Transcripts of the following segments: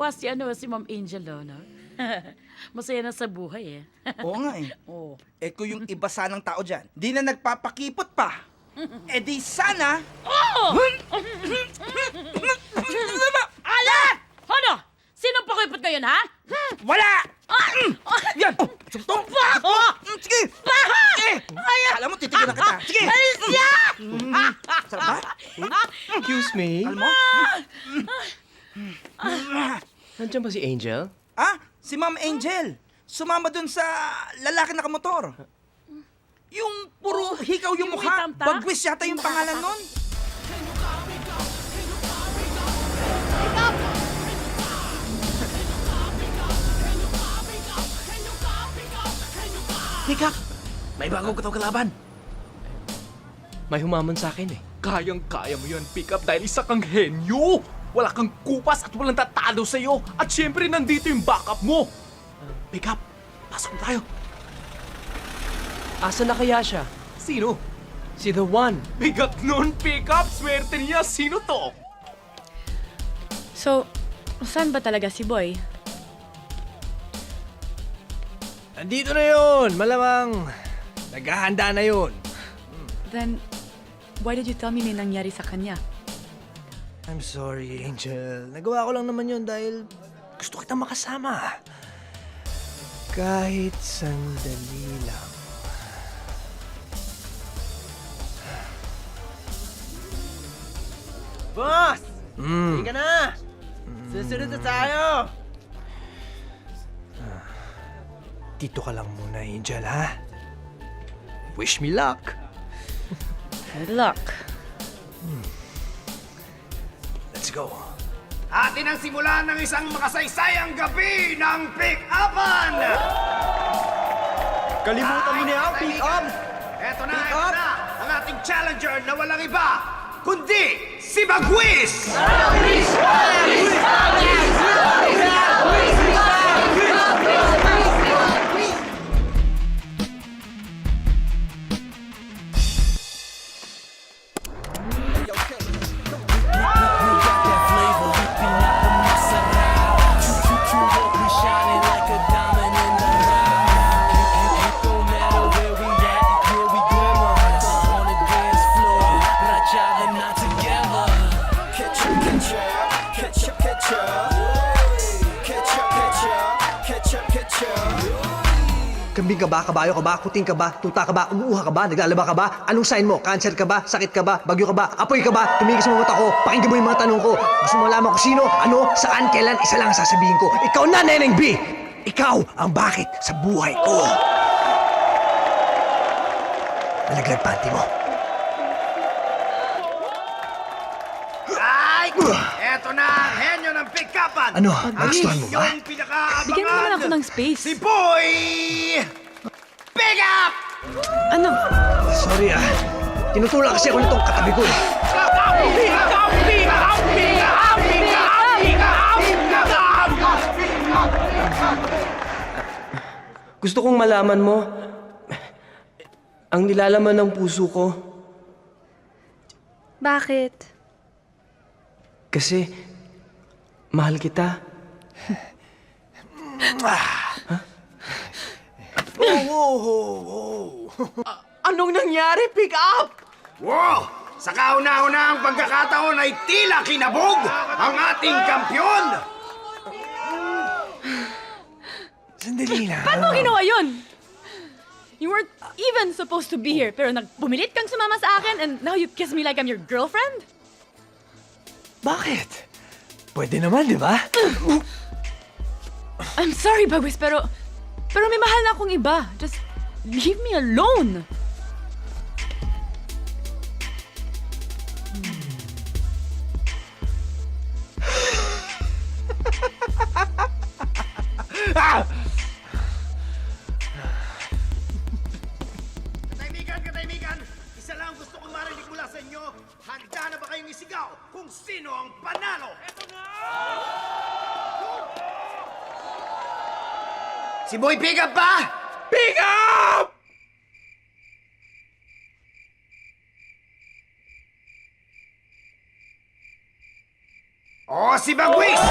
Nakakatuwa si Ma'am Angel, no? Masaya na sa buhay, eh. Oo nga eh. Oo. Eh kung yung iba sanang tao dyan, di na nagpapakipot pa. Eh di sana... Ala! Ano? Sino pakipot ngayon, ha? Wala! Yan! Sumto! Sige! Sige! Alam mo, titigilan kita. Sige! Alis niya! Sarap ba? Excuse me? Alam mo? Nandiyan ba si Angel? Ah, si Ma'am Angel. Sumama dun sa lalaki nakamotor. Yung puro hikaw yung Yung may mukha. tamta? Bagwis yata yung pangalan nun. Hikap! May bagong kataw kalaban. May humaman sa akin eh. Kayang-kaya mo yan, pick up, dahil isa kang henyo. Wala kang kupas at walang tatalo sa'yo. At syempre, nandito yung backup mo. Pick up, pasok na tayo. Asa na kaya siya? Sino? Si The One. Bigat nun, pick up. Swerte niya. Sino to? So, saan ba talaga si Boy? Nandito na yun! Malamang naghahanda na yun. Then, why did you tell me may nangyari sa kanya? I'm sorry, Angel. Nagawa ko lang naman yun dahil gusto kitang makasama. Kahit sandali lang. Boss! Hindi ka na! Susunod na tayo! Dito ka lang muna, Angel, ha? Wish me luck. Good luck. Let's go. Atin ang simulan ng isang makasaysayang gabi ng pick-upan! Kalimutan mo na yan, pick up! Eto na ang ating challenger na walang iba, kundi si Bagwis! Kambing ka ba? Kabayo ka ba? Kuting ka ba? Tuta ka ba? Umuuha ka ba? Naglalaba ka ba? Anong sign mo? Cancer ka ba? Sakit ka ba? Bagyo ka ba? Apoy ka ba? Tumigil sa mga mata ko. Pakinggan mo yung mga tanong ko. Gusto mo malaman kung sino, ano, saan, kailan, isa lang ang sasabihin ko. Ikaw na, Neneng B! Ikaw ang bakit sa buhay ko. Nalaglag panty mo. Ay! Eto na ang henyo ng pick-upan! Ano? Nagustuhan mo ba? Yung pinaka-abangan! Bigyan mo naman ako ng space. Si Boy! Pick up! Ano? Sorry tinutulak kasi ako nitong katabi ko eh. Gusto kong malaman mo ang nilalaman ng puso ko. Bakit? Kasi mahal kita. Anong nangyari, pick up? Wow! Sa kauna-unahang pagkakataon ay tila kinabog ang ating kampyon! Sandali lang. Paano mo ginawa yun? You weren't even supposed to be here, pero nagpumilit kang sumama sa akin and now you kiss me like I'm your girlfriend? Bakit? Pwede naman, di ba? I'm sorry, Bagwis, pero may mahal na akong iba. Just leave me alone. Katahimikan! Isa lang gusto kong marinig mula sa inyo. Handa na ba kayong isigaw kung sino ang panalo? Eto na! Si Boy Pick Up ba? Pick up! O si Bagwis!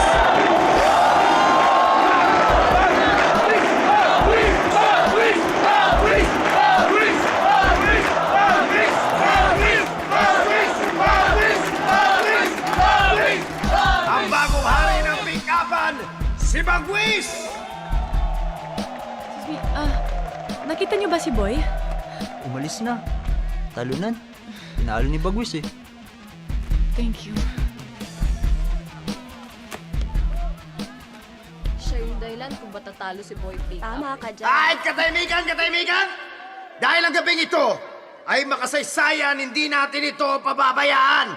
Nakita niyo ba si Boy? Umalis na. Talunan. Pinalo ni Bagwis eh. Thank you. Siya yung dahilan kung ba't tatalo si Boy Pickup. Tama ka dyan. Kahit katahimikan, katahimikan! Dahil ang gabing ito ay makasaysayan, hindi natin ito pababayaan.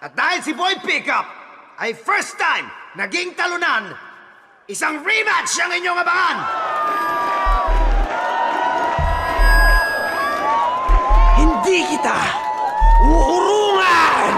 At dahil si Boy Pickup ay first time naging talunan, isang rematch ang inyong abangan! Hindi kita uurungan!